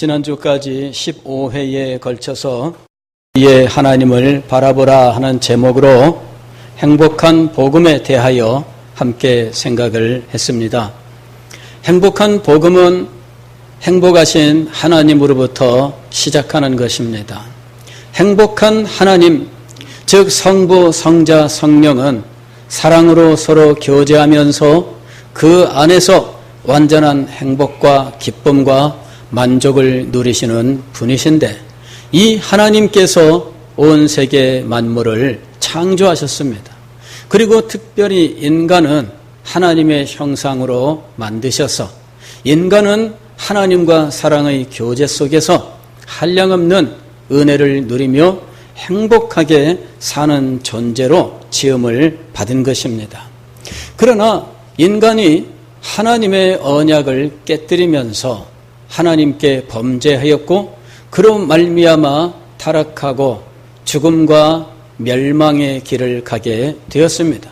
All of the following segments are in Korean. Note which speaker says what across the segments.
Speaker 1: 지난주까지 15회에 걸쳐서 이에 하나님을 바라보라 하는 제목으로 행복한 복음에 대하여 함께 생각을 했습니다. 행복한 복음은 행복하신 하나님으로부터 시작하는 것입니다. 행복한 하나님, 즉 성부, 성자, 성령은 사랑으로 서로 교제하면서 그 안에서 완전한 행복과 기쁨과 만족을 누리시는 분이신데, 이 하나님께서 온 세계 만물을 창조하셨습니다. 그리고 특별히 인간은 하나님의 형상으로 만드셔서 인간은 하나님과 사랑의 교제 속에서 한량없는 은혜를 누리며 행복하게 사는 존재로 지음을 받은 것입니다. 그러나 인간이 하나님의 언약을 깨뜨리면서 하나님께 범죄하였고 그로 말미암아 타락하고 죽음과 멸망의 길을 가게 되었습니다.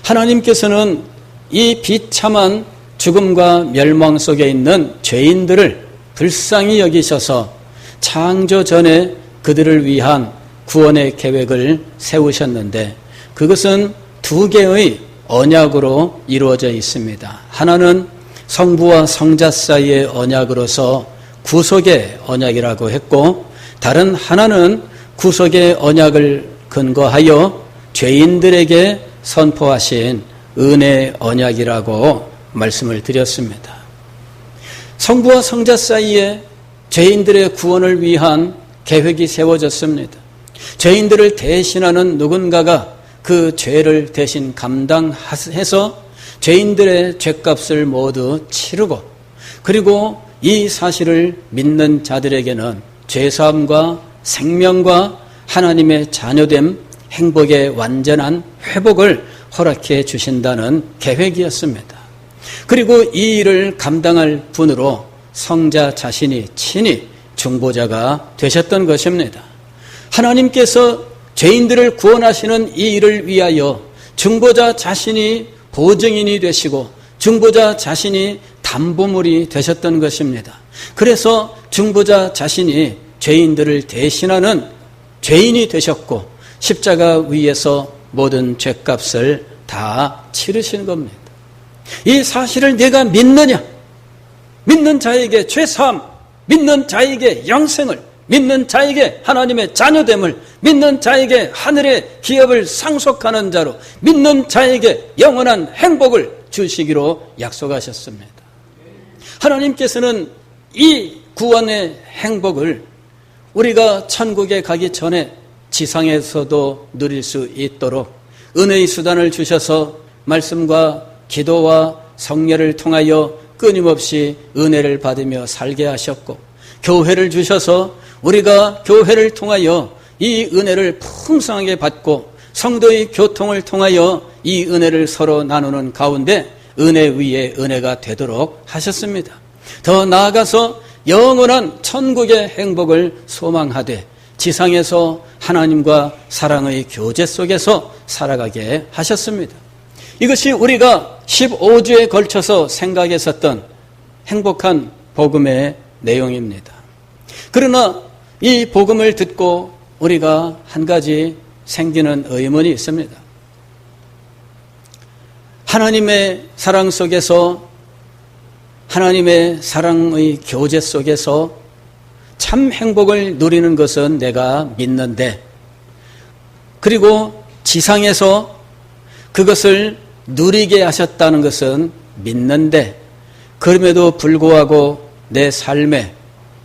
Speaker 1: 하나님께서는 이 비참한 죽음과 멸망 속에 있는 죄인들을 불쌍히 여기셔서 창조 전에 그들을 위한 구원의 계획을 세우셨는데, 그것은 두 개의 언약으로 이루어져 있습니다. 하나는 성부와 성자 사이의 언약으로서 구속의 언약이라고 했고, 다른 하나는 구속의 언약을 근거하여 죄인들에게 선포하신 은혜의 언약이라고 말씀을 드렸습니다. 성부와 성자 사이에 죄인들의 구원을 위한 계획이 세워졌습니다. 죄인들을 대신하는 누군가가 그 죄를 대신 감당해서 죄인들의 죄값을 모두 치르고, 그리고 이 사실을 믿는 자들에게는 죄사함과 생명과 하나님의 자녀됨, 행복의 완전한 회복을 허락해 주신다는 계획이었습니다. 그리고 이 일을 감당할 분으로 성자 자신이 친히 중보자가 되셨던 것입니다. 하나님께서 죄인들을 구원하시는 이 일을 위하여 중보자 자신이 보증인이 되시고 중보자 자신이 담보물이 되셨던 것입니다. 그래서 중보자 자신이 죄인들을 대신하는 죄인이 되셨고 십자가 위에서 모든 죄값을 다 치르신 겁니다. 이 사실을 내가 믿느냐? 믿는 자에게 죄사함, 믿는 자에게 영생을, 믿는 자에게 하나님의 자녀됨을, 믿는 자에게 하늘의 기업을 상속하는 자로, 믿는 자에게 영원한 행복을 주시기로 약속하셨습니다. 하나님께서는 이 구원의 행복을 우리가 천국에 가기 전에 지상에서도 누릴 수 있도록 은혜의 수단을 주셔서 말씀과 기도와 성례를 통하여 끊임없이 은혜를 받으며 살게 하셨고, 교회를 주셔서 우리가 교회를 통하여 이 은혜를 풍성하게 받고 성도의 교통을 통하여 이 은혜를 서로 나누는 가운데 은혜 위에 은혜가 되도록 하셨습니다. 더 나아가서 영원한 천국의 행복을 소망하되 지상에서 하나님과 사랑의 교제 속에서 살아가게 하셨습니다. 이것이 우리가 15주에 걸쳐서 생각했었던 행복한 복음의 내용입니다. 그러나 이 복음을 듣고 우리가 한 가지 생기는 의문이 있습니다. 하나님의 사랑 속에서, 하나님의 사랑의 교제 속에서 참 행복을 누리는 것은 내가 믿는데, 그리고 지상에서 그것을 누리게 하셨다는 것은 믿는데, 그럼에도 불구하고 내 삶에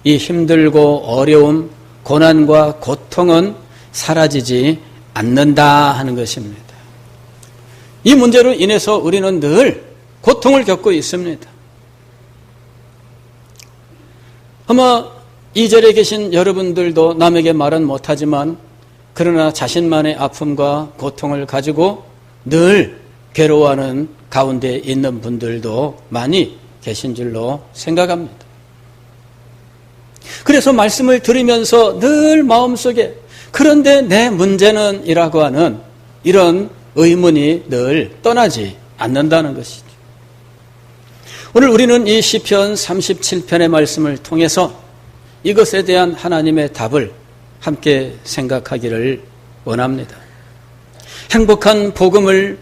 Speaker 1: 이 힘들고 어려움, 고난과 고통은 사라지지 않는다 하는 것입니다. 이 문제로 인해서 우리는 늘 고통을 겪고 있습니다. 아마 이 자리에 계신 여러분들도 남에게 말은 못하지만 그러나 자신만의 아픔과 고통을 가지고 늘 괴로워하는 가운데 있는 분들도 많이 계신 줄로 생각합니다. 그래서 말씀을 들으면서 늘 마음속에 그런데 내 문제는 이라고 하는 이런 의문이 늘 떠나지 않는다는 것이죠. 오늘 우리는 이 시편 37편의 말씀을 통해서 이것에 대한 하나님의 답을 함께 생각하기를 원합니다. 행복한 복음을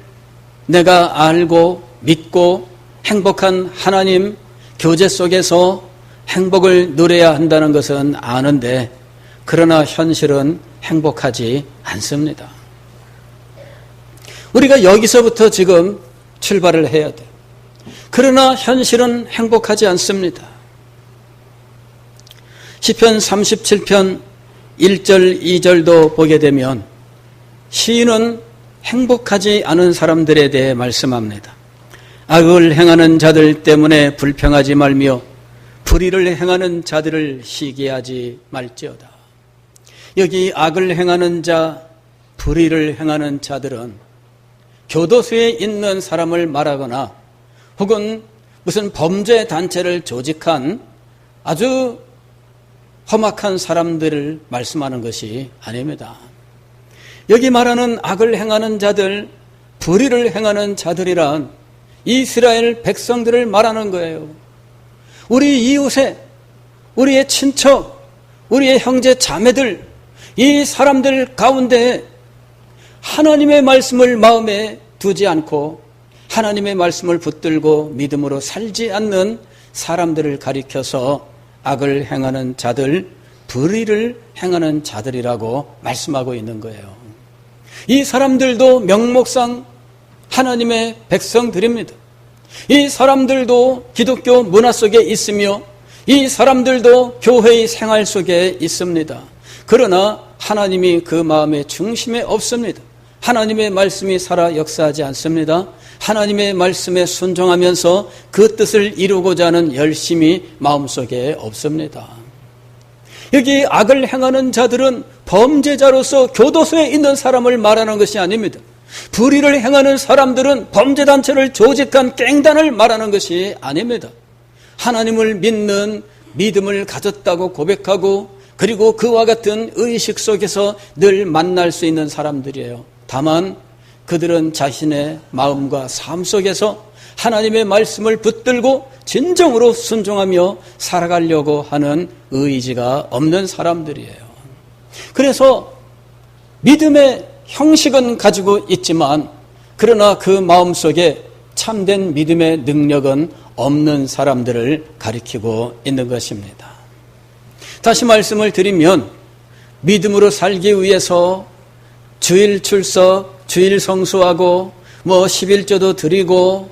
Speaker 1: 내가 알고 믿고 행복한 하나님 교제 속에서 행복을 누려야 한다는 것은 아는데, 그러나 현실은 행복하지 않습니다. 우리가 여기서부터 지금 출발을 해야 돼요. 그러나 현실은 행복하지 않습니다. 시편 37편 1절 2절도 보게 되면 시인은 행복하지 않은 사람들에 대해 말씀합니다. 악을 행하는 자들 때문에 불평하지 말며 불의를 행하는 자들을 시기하지 말지어다. 여기 악을 행하는 자, 불의를 행하는 자들은 교도소에 있는 사람을 말하거나 혹은 무슨 범죄 단체를 조직한 아주 험악한 사람들을 말씀하는 것이 아닙니다. 여기 말하는 악을 행하는 자들, 불의를 행하는 자들이란 이스라엘 백성들을 말하는 거예요. 우리 이웃에, 우리의 친척, 우리의 형제 자매들, 이 사람들 가운데 하나님의 말씀을 마음에 두지 않고 하나님의 말씀을 붙들고 믿음으로 살지 않는 사람들을 가리켜서 악을 행하는 자들, 불의를 행하는 자들이라고 말씀하고 있는 거예요. 이 사람들도 명목상 하나님의 백성들입니다. 이 사람들도 기독교 문화 속에 있으며 이 사람들도 교회의 생활 속에 있습니다. 그러나 하나님이 그 마음의 중심에 없습니다. 하나님의 말씀이 살아 역사하지 않습니다. 하나님의 말씀에 순종하면서 그 뜻을 이루고자 하는 열심이 마음속에 없습니다. 여기 악을 행하는 자들은 범죄자로서 교도소에 있는 사람을 말하는 것이 아닙니다. 불의를 행하는 사람들은 범죄단체를 조직한 갱단을 말하는 것이 아닙니다. 하나님을 믿는 믿음을 가졌다고 고백하고 그리고 그와 같은 의식 속에서 늘 만날 수 있는 사람들이에요. 다만 그들은 자신의 마음과 삶 속에서 하나님의 말씀을 붙들고 진정으로 순종하며 살아가려고 하는 의지가 없는 사람들이에요. 그래서 믿음의 형식은 가지고 있지만 그러나 그 마음속에 참된 믿음의 능력은 없는 사람들을 가리키고 있는 것입니다. 다시 말씀을 드리면 믿음으로 살기 위해서 주일 출석, 주일 성수하고 11조도 드리고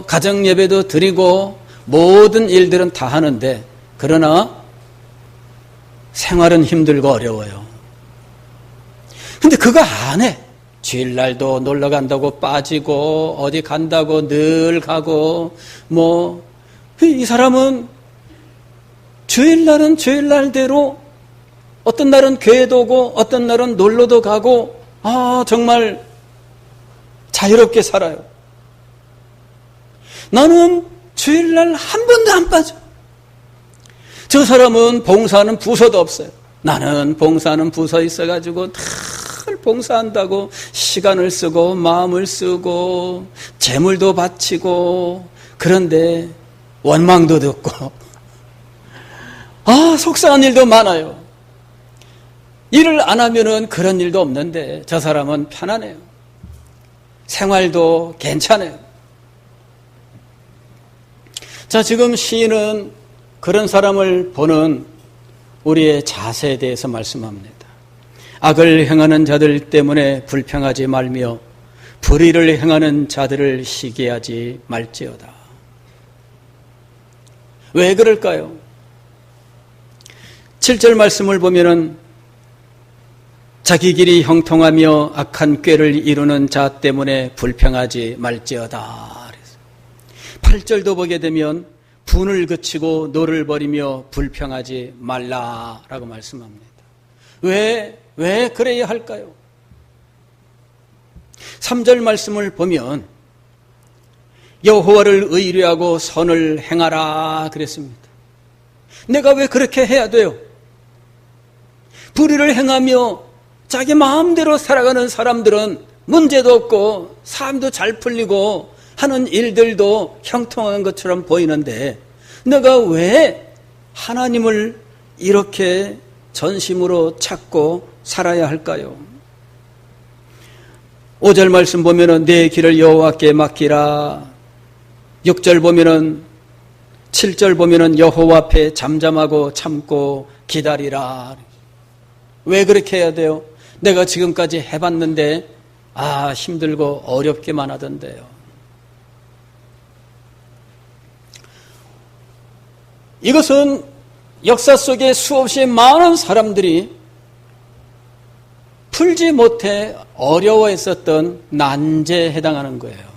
Speaker 1: 가정 예배도 드리고 모든 일들은 다 하는데 그러나 생활은 힘들고 어려워요. 근데 그거 안 해. 주일날도 놀러 간다고 빠지고 어디 간다고 늘 가고 이 사람은 주일날은 주일날대로 어떤 날은 교회도 오고 어떤 날은 놀러도 가고 정말 자유롭게 살아요. 나는 주일날 한 번도 안 빠져. 저 사람은 봉사하는 부서도 없어요. 나는 봉사하는 부서 있어가지고 늘 봉사한다고 시간을 쓰고 마음을 쓰고 재물도 바치고 그런데 원망도 듣고 속상한 일도 많아요. 일을 안 하면은 그런 일도 없는데 저 사람은 편안해요. 생활도 괜찮아요. 자, 지금 시인은 그런 사람을 보는 우리의 자세에 대해서 말씀합니다. 악을 행하는 자들 때문에 불평하지 말며 불의를 행하는 자들을 시기하지 말지어다. 왜 그럴까요? 7절 말씀을 보면은 자기 길이 형통하며 악한 꾀를 이루는 자 때문에 불평하지 말지어다. 8절도 보게 되면 분을 그치고 노를 버리며 불평하지 말라라고 말씀합니다. 왜 그래야 할까요? 3절 말씀을 보면 여호와를 의뢰하고 선을 행하라 그랬습니다. 내가 왜 그렇게 해야 돼요? 불의를 행하며 자기 마음대로 살아가는 사람들은 문제도 없고 삶도 잘 풀리고 하는 일들도 형통한 것처럼 보이는데 내가 왜 하나님을 이렇게 전심으로 찾고 살아야 할까요? 5절 말씀 보면은 내 길을 여호와께 맡기라. 6절 보면은 7절 보면은 여호와 앞에 잠잠하고 참고 기다리라. 왜 그렇게 해야 돼요? 내가 지금까지 해봤는데 힘들고 어렵기만 하던데요. 이것은 역사 속에 수없이 많은 사람들이 풀지 못해 어려워했었던 난제에 해당하는 거예요.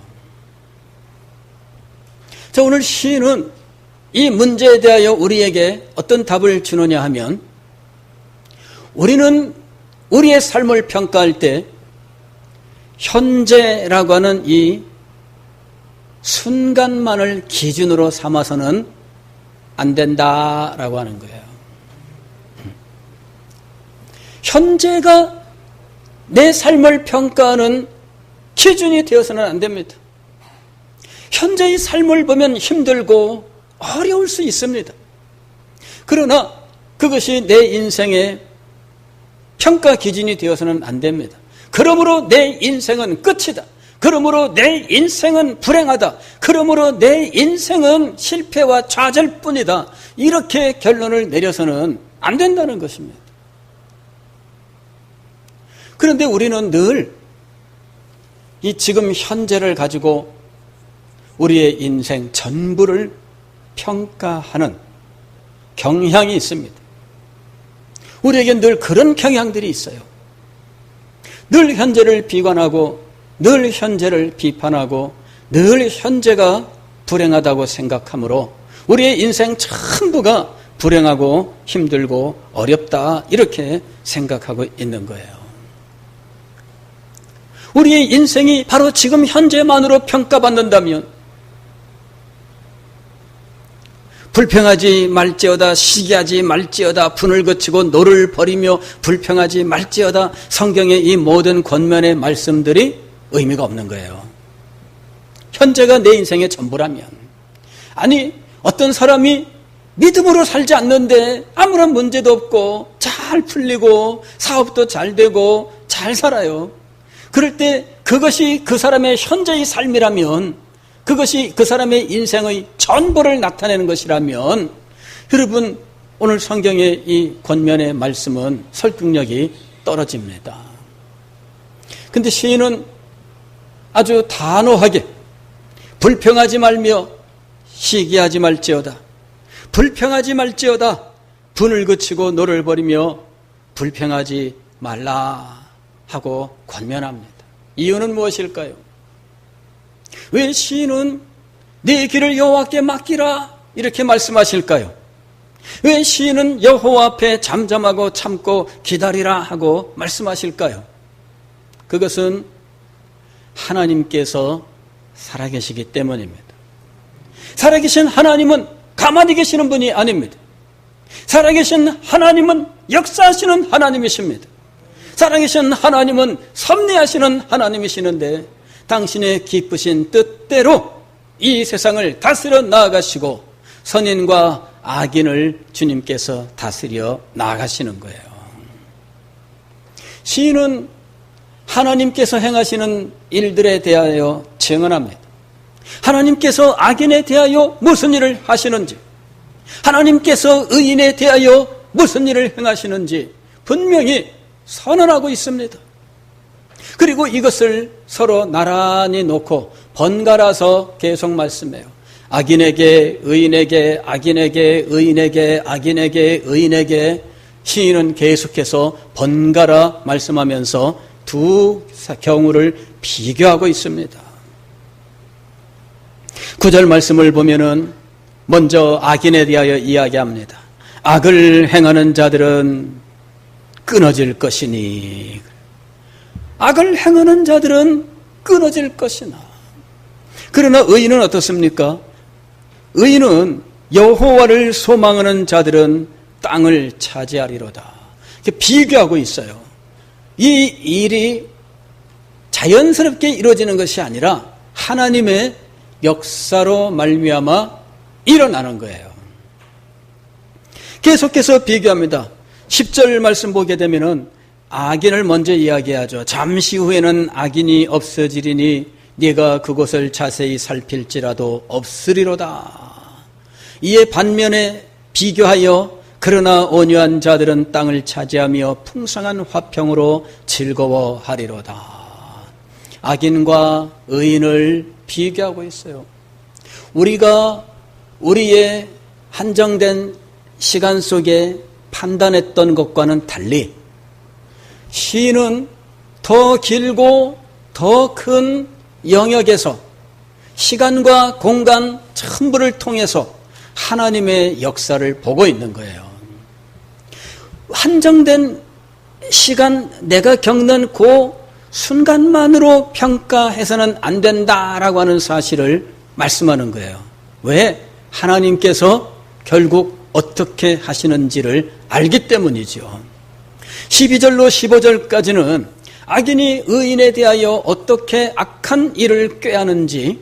Speaker 1: 자, 오늘 시인은 이 문제에 대하여 우리에게 어떤 답을 주느냐 하면, 우리는 우리의 삶을 평가할 때 현재라고 하는 이 순간만을 기준으로 삼아서는 안 된다라고 하는 거예요. 현재가 내 삶을 평가하는 기준이 되어서는 안 됩니다. 현재의 삶을 보면 힘들고 어려울 수 있습니다. 그러나 그것이 내 인생의 평가 기준이 되어서는 안 됩니다. 그러므로 내 인생은 끝이다. 그러므로 내 인생은 불행하다. 그러므로 내 인생은 실패와 좌절뿐이다. 이렇게 결론을 내려서는 안 된다는 것입니다. 그런데 우리는 늘 이 지금 현재를 가지고 우리의 인생 전부를 평가하는 경향이 있습니다. 우리에겐 늘 그런 경향들이 있어요. 늘 현재를 비관하고, 늘 현재를 비판하고, 늘 현재가 불행하다고 생각하므로 우리의 인생 전부가 불행하고 힘들고 어렵다, 이렇게 생각하고 있는 거예요. 우리의 인생이 바로 지금 현재만으로 평가받는다면 불평하지 말지어다, 시기하지 말지어다, 분을 그치고 노를 버리며 불평하지 말지어다, 성경의 이 모든 권면의 말씀들이 의미가 없는 거예요. 현재가 내 인생의 전부라면, 아니 어떤 사람이 믿음으로 살지 않는데 아무런 문제도 없고 잘 풀리고 사업도 잘 되고 잘 살아요. 그럴 때 그것이 그 사람의 현재의 삶이라면, 그것이 그 사람의 인생의 전부를 나타내는 것이라면, 여러분 오늘 성경의 이 권면의 말씀은 설득력이 떨어집니다. 근데 시인은 아주 단호하게 불평하지 말며 시기하지 말지어다, 불평하지 말지어다, 분을 그치고 노를 버리며 불평하지 말라 하고 권면합니다. 이유는 무엇일까요? 왜 시인은 네 길을 여호와께 맡기라 이렇게 말씀하실까요? 왜 시인은 여호와 앞에 잠잠하고 참고 기다리라 하고 말씀하실까요? 그것은 하나님께서 살아계시기 때문입니다. 살아계신 하나님은 가만히 계시는 분이 아닙니다. 살아계신 하나님은 역사하시는 하나님이십니다. 살아계신 하나님은 섭리하시는 하나님이시는데, 당신의 기쁘신 뜻대로 이 세상을 다스려 나아가시고 선인과 악인을 주님께서 다스려 나아가시는 거예요. 시인은 하나님께서 행하시는 일들에 대하여 증언합니다. 하나님께서 악인에 대하여 무슨 일을 하시는지, 하나님께서 의인에 대하여 무슨 일을 행하시는지 분명히 선언하고 있습니다. 그리고 이것을 서로 나란히 놓고 번갈아서 계속 말씀해요. 악인에게 의인에게, 악인에게 의인에게, 악인에게 의인에게, 시인은 계속해서 번갈아 말씀하면서 두 경우를 비교하고 있습니다. 9절 말씀을 보면은 먼저 악인에 대하여 이야기합니다. 악을 행하는 자들은 끊어질 것이니, 악을 행하는 자들은 끊어질 것이나. 그러나 의인은 어떻습니까? 의인은 여호와를 소망하는 자들은 땅을 차지하리로다. 이렇게 비교하고 있어요. 이 일이 자연스럽게 이루어지는 것이 아니라 하나님의 역사로 말미암아 일어나는 거예요. 계속해서 비교합니다. 10절 말씀 보게 되면은 악인을 먼저 이야기하죠. 잠시 후에는 악인이 없어지리니 네가 그곳을 자세히 살필지라도 없으리로다. 이에 반면에 비교하여 그러나 온유한 자들은 땅을 차지하며 풍성한 화평으로 즐거워하리로다. 악인과 의인을 비교하고 있어요. 우리가 우리의 한정된 시간 속에 판단했던 것과는 달리 시인은 더 길고 더 큰 영역에서 시간과 공간 전부를 통해서 하나님의 역사를 보고 있는 거예요. 한정된 시간, 내가 겪는 그 순간만으로 평가해서는 안 된다라고 하는 사실을 말씀하는 거예요. 왜? 하나님께서 결국 어떻게 하시는지를 알기 때문이죠. 12절로 15절까지는 악인이 의인에 대하여 어떻게 악한 일을 꾀하는지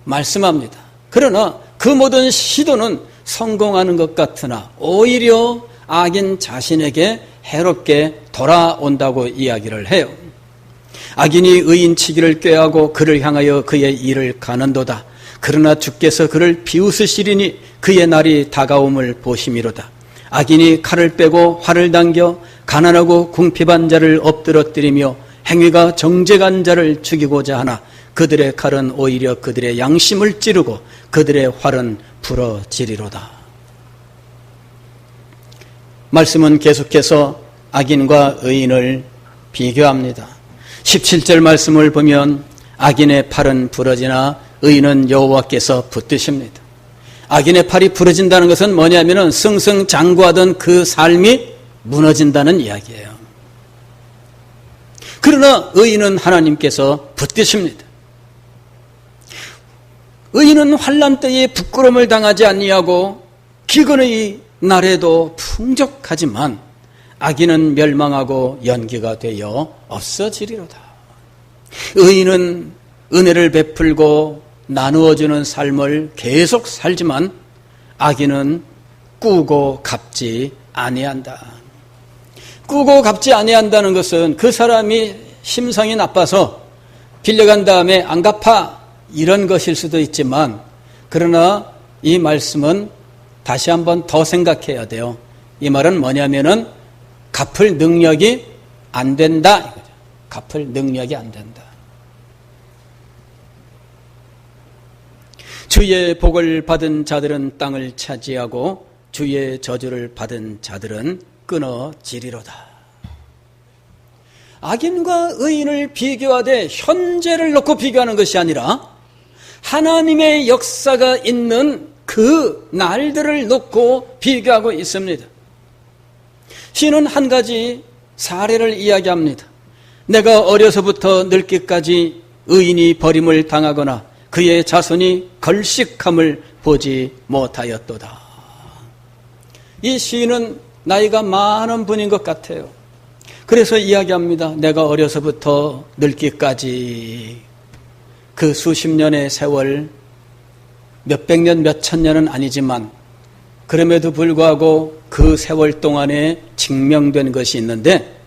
Speaker 1: 말씀합니다. 그러나 그 모든 시도는 성공하는 것 같으나 오히려 악인 자신에게 해롭게 돌아온다고 이야기를 해요. 악인이 의인치기를 꾀하고 그를 향하여 그의 일을 가는도다. 그러나 주께서 그를 비웃으시리니 그의 날이 다가옴을 보심이로다. 악인이 칼을 빼고 활을 당겨 가난하고 궁핍한 자를 엎드러뜨리며 행위가 정직한 자를 죽이고자 하나 그들의 칼은 오히려 그들의 양심을 찌르고 그들의 활은 부러지리로다. 말씀은 계속해서 악인과 의인을 비교합니다. 17절 말씀을 보면 악인의 팔은 부러지나 의인은 여호와께서 붙드십니다. 악인의 팔이 부러진다는 것은 뭐냐면은 승승장구하던 그 삶이 무너진다는 이야기예요. 그러나 의인은 하나님께서 붙드십니다. 의인은 환난 때에 부끄러움을 당하지 아니하고 기근의 날에도 풍족하지만 악인은 멸망하고 연기가 되어 없어지리로다. 의인은 은혜를 베풀고 나누어주는 삶을 계속 살지만 악인은 꾸고 갚지 아니한다. 꾸고 갚지 아니한다는 것은 그 사람이 심성이 나빠서 빌려간 다음에 안 갚아 이런 것일 수도 있지만, 그러나 이 말씀은 다시 한번 더 생각해야 돼요. 이 말은 뭐냐면은 갚을 능력이 안 된다 이거죠. 갚을 능력이 안 된다. 주의 복을 받은 자들은 땅을 차지하고 주의 저주를 받은 자들은 끊어지리로다. 악인과 의인을 비교하되 현재를 놓고 비교하는 것이 아니라 하나님의 역사가 있는 그 날들을 놓고 비교하고 있습니다. 시는 한 가지 사례를 이야기합니다. 내가 어려서부터 늙기까지 의인이 버림을 당하거나 그의 자손이 걸식함을 보지 못하였도다. 이 시인은 나이가 많은 분인 것 같아요. 그래서 이야기합니다. 내가 어려서부터 늙기까지 그 수십 년의 세월, 몇백 년, 몇천 년은 아니지만 그럼에도 불구하고 그 세월 동안에 증명된 것이 있는데,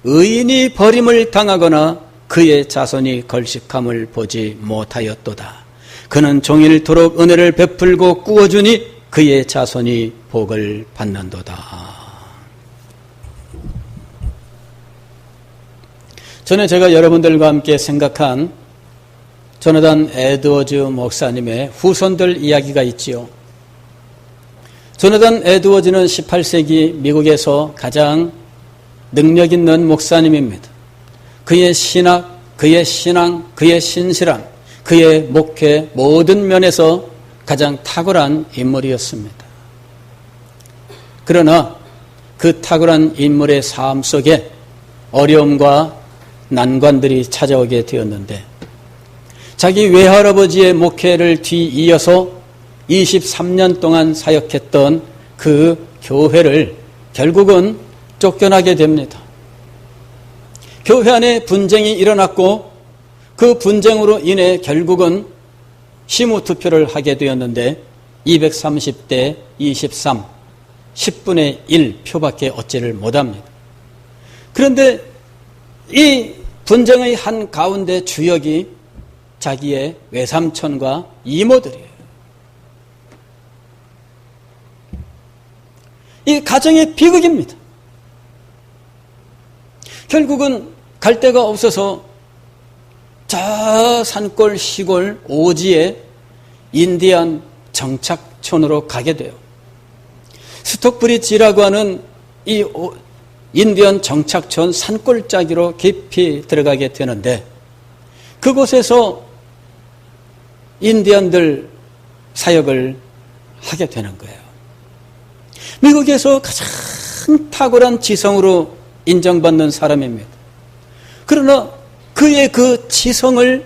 Speaker 1: 의인이 버림을 당하거나 그의 자손이 걸식함을 보지 못하였도다. 그는 종일토록 은혜를 베풀고 꾸어주니 그의 자손이 복을 받는도다. 전에 제가 여러분들과 함께 생각한 조나단 에드워즈 목사님의 후손들 이야기가 있지요. 조나단 에드워즈는 18세기 미국에서 가장 능력 있는 목사님입니다. 그의 신학, 그의 신앙, 그의 신실함, 그의 목회 모든 면에서 가장 탁월한 인물이었습니다. 그러나 그 탁월한 인물의 삶 속에 어려움과 난관들이 찾아오게 되었는데, 자기 외할아버지의 목회를 뒤이어서 23년 동안 사역했던 그 교회를 결국은 쫓겨나게 됩니다. 교회 안에 분쟁이 일어났고 그 분쟁으로 인해 결국은 심호투표를 하게 되었는데 230대 23, 10분의 1 표밖에 얻지를 못합니다. 그런데 이 분쟁의 한 가운데 주역이 자기의 외삼촌과 이모들이에요. 이 가정의 비극입니다. 결국은 갈 데가 없어서 저 산골 시골 오지에 인디안 정착촌으로 가게 돼요. 스톡브리지라고 하는 이 인디언 정착촌 산골짜기로 깊이 들어가게 되는데 그곳에서 인디언들 사역을 하게 되는 거예요. 미국에서 가장 탁월한 지성으로 인정받는 사람입니다. 그러나 그의 그 지성을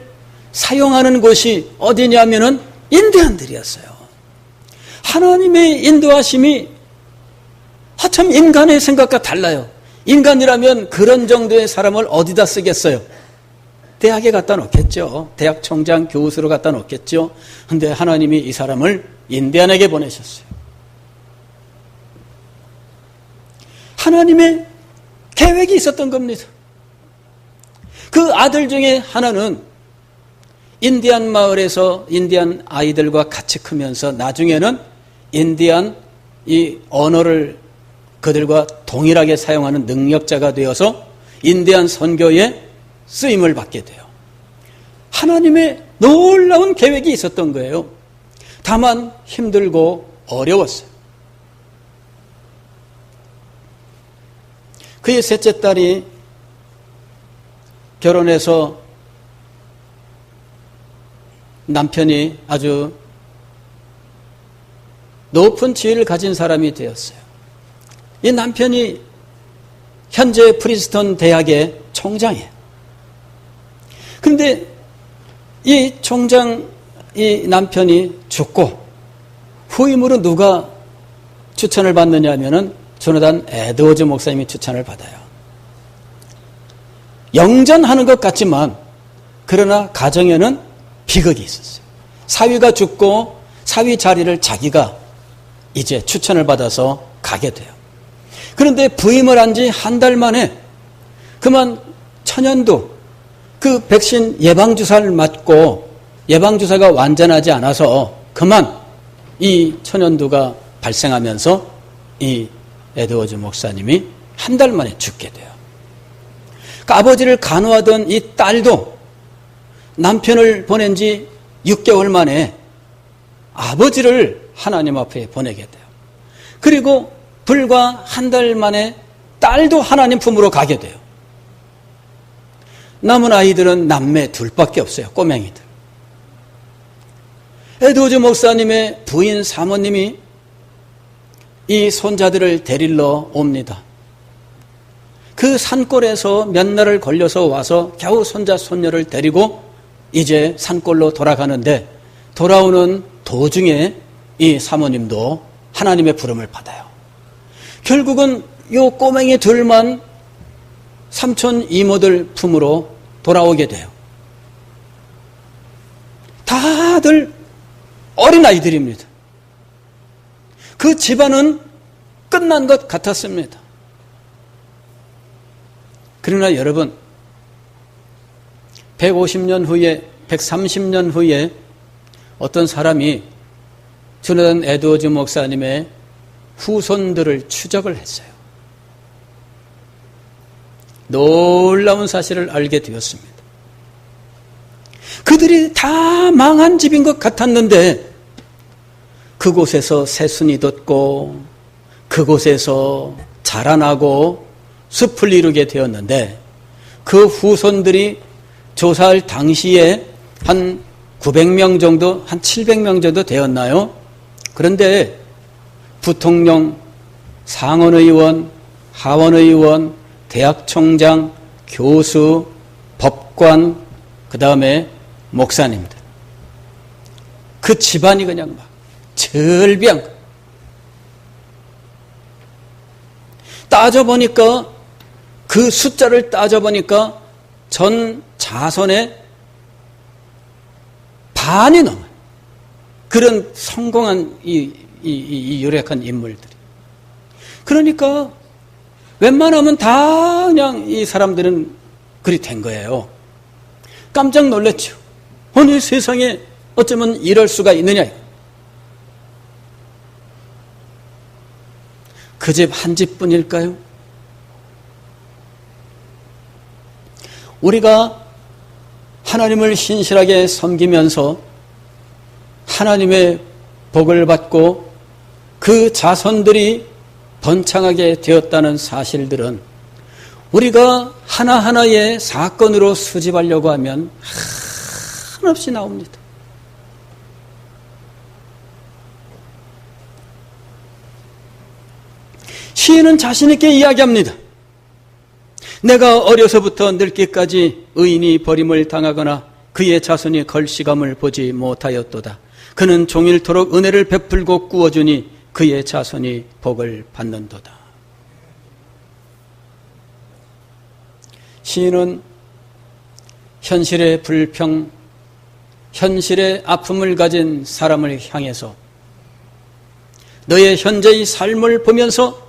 Speaker 1: 사용하는 곳이 어디냐면은 인디언들이었어요. 하나님의 인도하심이 참 인간의 생각과 달라요. 인간이라면 그런 정도의 사람을 어디다 쓰겠어요? 대학에 갖다 놓겠죠. 대학 총장 교수로 갖다 놓겠죠. 그런데 하나님이 이 사람을 인디언에게 보내셨어요. 하나님의 계획이 있었던 겁니다. 그 아들 중에 하나는 인디안 마을에서 인디안 아이들과 같이 크면서 나중에는 인디안 이 언어를 그들과 동일하게 사용하는 능력자가 되어서 인디안 선교에 쓰임을 받게 돼요. 하나님의 놀라운 계획이 있었던 거예요. 다만 힘들고 어려웠어요. 그의 셋째 딸이 결혼해서 남편이 아주 높은 지위를 가진 사람이 되었어요. 이 남편이 현재 프린스턴 대학의 총장이에요. 그런데 이 총장, 이 남편이 죽고 후임으로 누가 추천을 받느냐 하면은 조나단 에드워즈 목사님이 추천을 받아요. 영전하는 것 같지만 그러나 가정에는 비극이 있었어요. 사위가 죽고 사위 자리를 자기가 이제 추천을 받아서 가게 돼요. 그런데 부임을 한 지 한 달 만에 그만 천연두 그 백신 예방주사를 맞고 예방주사가 완전하지 않아서 그만 이 천연두가 발생하면서 이 에드워즈 목사님이 한 달 만에 죽게 돼요. 그러니까 아버지를 간호하던 이 딸도 남편을 보낸 지 6개월 만에 아버지를 하나님 앞에 보내게 돼요. 그리고 불과 한 달 만에 딸도 하나님 품으로 가게 돼요. 남은 아이들은 남매 둘밖에 없어요. 꼬맹이들. 에드워즈 목사님의 부인 사모님이 이 손자들을 데리러 옵니다. 그 산골에서 몇 날을 걸려서 와서 겨우 손자 손녀를 데리고 이제 산골로 돌아가는데 돌아오는 도중에 이 사모님도 하나님의 부름을 받아요. 결국은 요 꼬맹이 둘만 삼촌 이모들 품으로 돌아오게 돼요. 다들 어린아이들입니다. 그 집안은 끝난 것 같았습니다. 그러나 여러분 150년 후에 130년 후에 어떤 사람이 조나단 에드워즈 목사님의 후손들을 추적을 했어요. 놀라운 사실을 알게 되었습니다. 그들이 다 망한 집인 것 같았는데 그곳에서 새순이 돋고 그곳에서 자라나고 숲을 이루게 되었는데 그 후손들이 조사할 당시에 한 900명 정도, 한 700명 정도 되었나요? 그런데 부통령, 상원의원, 하원의원, 대학총장, 교수, 법관, 그 다음에 목사님들. 그 집안이 그냥 막 절비한 거예요. 따져보니까 그 숫자를 따져보니까 전 자손의 반이 넘어요. 그런 성공한 이 유력한 인물들이. 그러니까 웬만하면 다 그냥 이 사람들은 그리 된 거예요. 깜짝 놀랐죠. 어느 세상에 어쩌면 이럴 수가 있느냐. 그 집 한 집뿐일까요? 우리가 하나님을 신실하게 섬기면서 하나님의 복을 받고 그 자손들이 번창하게 되었다는 사실들은 우리가 하나하나의 사건으로 수집하려고 하면 한없이 나옵니다. 시인은 자신 있게 이야기합니다. 내가 어려서부터 늙기까지 의인이 버림을 당하거나 그의 자손이 걸시감을 보지 못하였도다. 그는 종일토록 은혜를 베풀고 꾸어주니 그의 자손이 복을 받는도다. 시인은 현실의 불평, 현실의 아픔을 가진 사람을 향해서 너의 현재의 삶을 보면서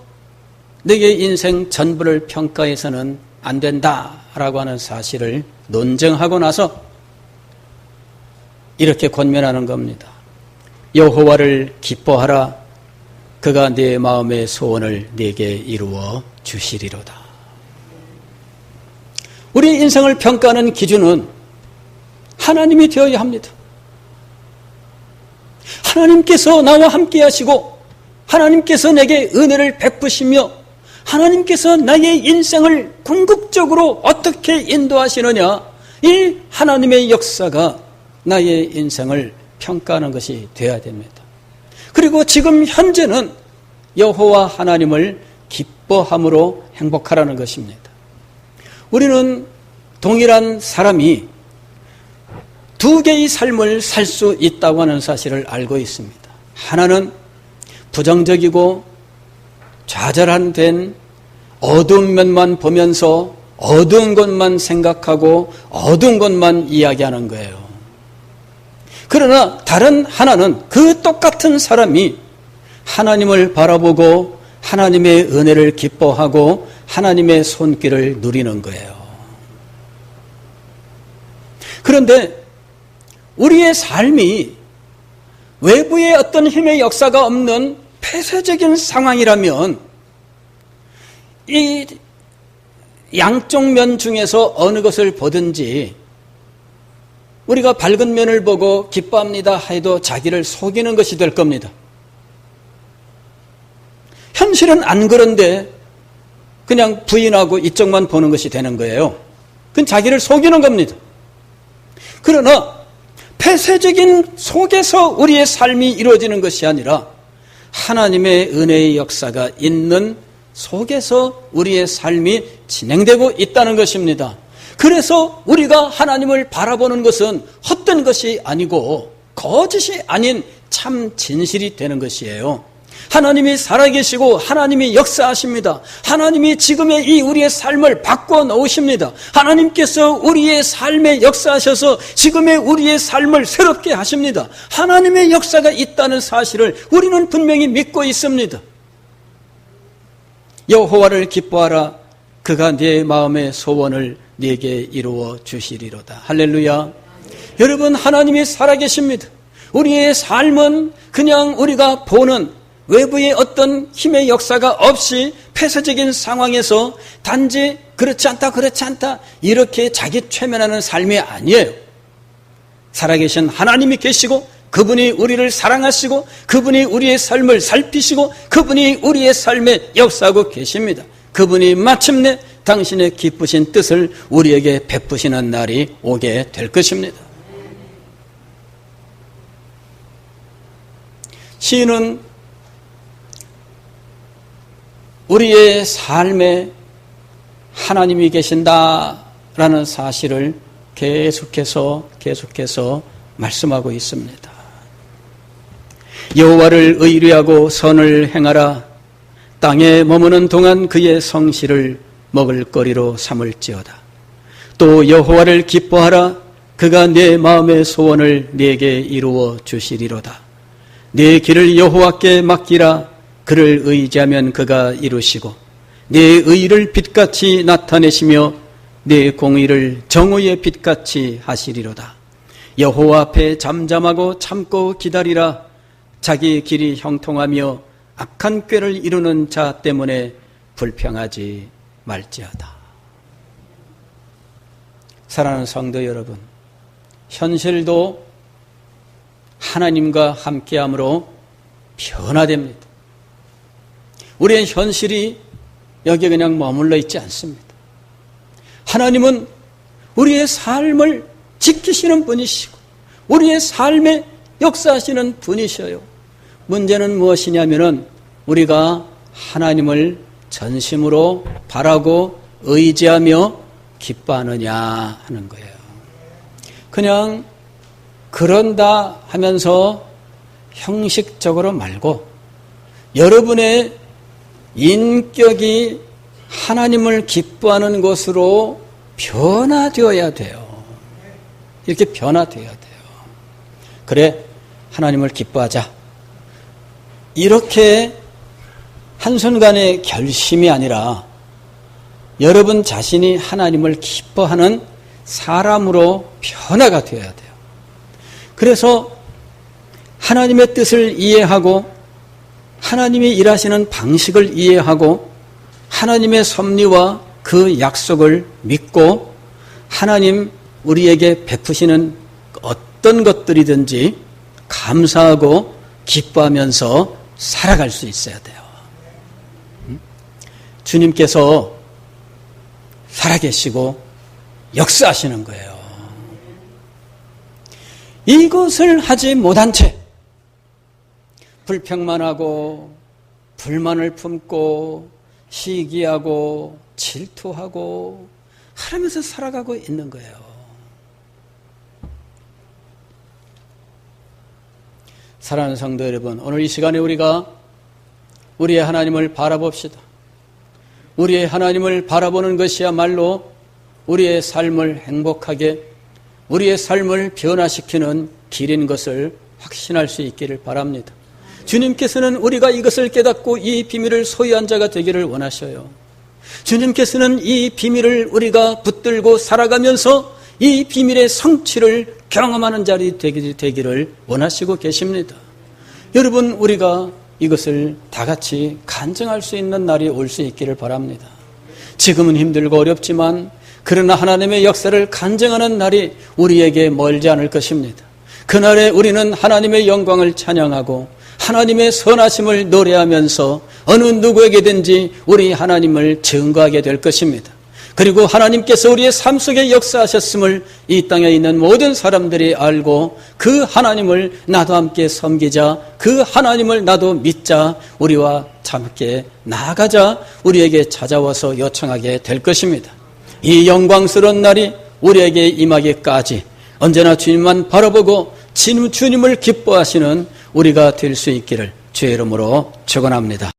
Speaker 1: 너의 인생 전부를 평가해서는 안 된다라고 하는 사실을 논증하고 나서 이렇게 권면하는 겁니다. 여호와를 기뻐하라. 그가 네 마음의 소원을 네게 이루어 주시리로다. 우리 인생을 평가하는 기준은 하나님이 되어야 합니다. 하나님께서 나와 함께 하시고 하나님께서 내게 은혜를 베푸시며 하나님께서 나의 인생을 궁극적으로 어떻게 인도하시느냐, 이 하나님의 역사가 나의 인생을 평가하는 것이 되어야 됩니다. 그리고 지금 현재는 여호와 하나님을 기뻐함으로 행복하라는 것입니다. 우리는 동일한 사람이 두 개의 삶을 살 수 있다고 하는 사실을 알고 있습니다. 하나는 부정적이고 좌절한 어두운 면만 보면서 어두운 것만 생각하고 어두운 것만 이야기하는 거예요. 그러나 다른 하나는 그 똑같은 사람이 하나님을 바라보고 하나님의 은혜를 기뻐하고 하나님의 손길을 누리는 거예요. 그런데 우리의 삶이 외부의 어떤 힘의 역사가 없는 폐쇄적인 상황이라면 이 양쪽 면 중에서 어느 것을 보든지 우리가 밝은 면을 보고 기뻐합니다 해도 자기를 속이는 것이 될 겁니다. 현실은 안 그런데 그냥 부인하고 이쪽만 보는 것이 되는 거예요. 그건 자기를 속이는 겁니다. 그러나 폐쇄적인 속에서 우리의 삶이 이루어지는 것이 아니라 하나님의 은혜의 역사가 있는 속에서 우리의 삶이 진행되고 있다는 것입니다. 그래서 우리가 하나님을 바라보는 것은 헛된 것이 아니고 거짓이 아닌 참 진실이 되는 것이에요. 하나님이 살아계시고 하나님이 역사하십니다. 하나님이 지금의 이 우리의 삶을 바꿔 놓으십니다. 하나님께서 우리의 삶에 역사하셔서 지금의 우리의 삶을 새롭게 하십니다. 하나님의 역사가 있다는 사실을 우리는 분명히 믿고 있습니다. 여호와를 기뻐하라. 그가 네 마음의 소원을 네게 이루어 주시리로다. 할렐루야. 여러분, 하나님이 살아계십니다. 우리의 삶은 그냥 우리가 보는 외부의 어떤 힘의 역사가 없이 폐쇄적인 상황에서 단지 그렇지 않다 이렇게 자기 최면하는 삶이 아니에요. 살아계신 하나님이 계시고 그분이 우리를 사랑하시고 그분이 우리의 삶을 살피시고 그분이 우리의 삶에 역사하고 계십니다. 그분이 마침내 당신의 기쁘신 뜻을 우리에게 베푸시는 날이 오게 될 것입니다. 시인은 우리의 삶에 하나님이 계신다라는 사실을 계속해서 말씀하고 있습니다. 여호와를 의뢰하고 선을 행하라. 땅에 머무는 동안 그의 성실을 먹을거리로 삼을지어다. 또 여호와를 기뻐하라. 그가 내 마음의 소원을 네게 이루어 주시리로다. 네 길을 여호와께 맡기라. 그를 의지하면 그가 이루시고 내 의를 빛같이 나타내시며 내 공의를 정의의 빛같이 하시리로다. 여호와 앞에 잠잠하고 참고 기다리라. 자기 길이 형통하며 악한 꾀를 이루는 자 때문에 불평하지 말지어다. 사랑하는 성도 여러분, 현실도 하나님과 함께함으로 변화됩니다. 우리의 현실이 여기에 그냥 머물러 있지 않습니다. 하나님은 우리의 삶을 지키시는 분이시고 우리의 삶에 역사하시는 분이셔요. 문제는 무엇이냐면은 우리가 하나님을 전심으로 바라고 의지하며 기뻐하느냐 하는 거예요. 그냥 그런다 하면서 형식적으로 말고 여러분의 인격이 하나님을 기뻐하는 것으로 변화되어야 돼요. 이렇게 변화되어야 돼요. 그래, 하나님을 기뻐하자. 이렇게 한순간의 결심이 아니라 여러분 자신이 하나님을 기뻐하는 사람으로 변화가 되어야 돼요. 그래서 하나님의 뜻을 이해하고 하나님이 일하시는 방식을 이해하고 하나님의 섭리와 그 약속을 믿고 하나님 우리에게 베푸시는 어떤 것들이든지 감사하고 기뻐하면서 살아갈 수 있어야 돼요. 주님께서 살아계시고 역사하시는 거예요. 이것을 하지 못한 채 불평만 하고 불만을 품고 시기하고 질투하고 하면서 살아가고 있는 거예요. 사랑하는 성도 여러분, 오늘 이 시간에 우리가 우리의 하나님을 바라봅시다. 우리의 하나님을 바라보는 것이야말로 우리의 삶을 행복하게, 우리의 삶을 변화시키는 길인 것을 확신할 수 있기를 바랍니다. 주님께서는 우리가 이것을 깨닫고 이 비밀을 소유한 자가 되기를 원하셔요. 주님께서는 이 비밀을 우리가 붙들고 살아가면서 이 비밀의 성취를 경험하는 자리 되기를 원하시고 계십니다. 여러분, 우리가 이것을 다 같이 간증할 수 있는 날이 올 수 있기를 바랍니다. 지금은 힘들고 어렵지만 그러나 하나님의 역사를 간증하는 날이 우리에게 멀지 않을 것입니다. 그날에 우리는 하나님의 영광을 찬양하고 하나님의 선하심을 노래하면서 어느 누구에게든지 우리 하나님을 증거하게 될 것입니다. 그리고 하나님께서 우리의 삶 속에 역사하셨음을 이 땅에 있는 모든 사람들이 알고 그 하나님을 나도 함께 섬기자, 그 하나님을 나도 믿자, 우리와 함께 나아가자 우리에게 찾아와서 요청하게 될 것입니다. 이 영광스러운 날이 우리에게 임하기까지 언제나 주님만 바라보고 주님을 기뻐하시는 우리가 될 수 있기를 주의 이름으로 축원합니다.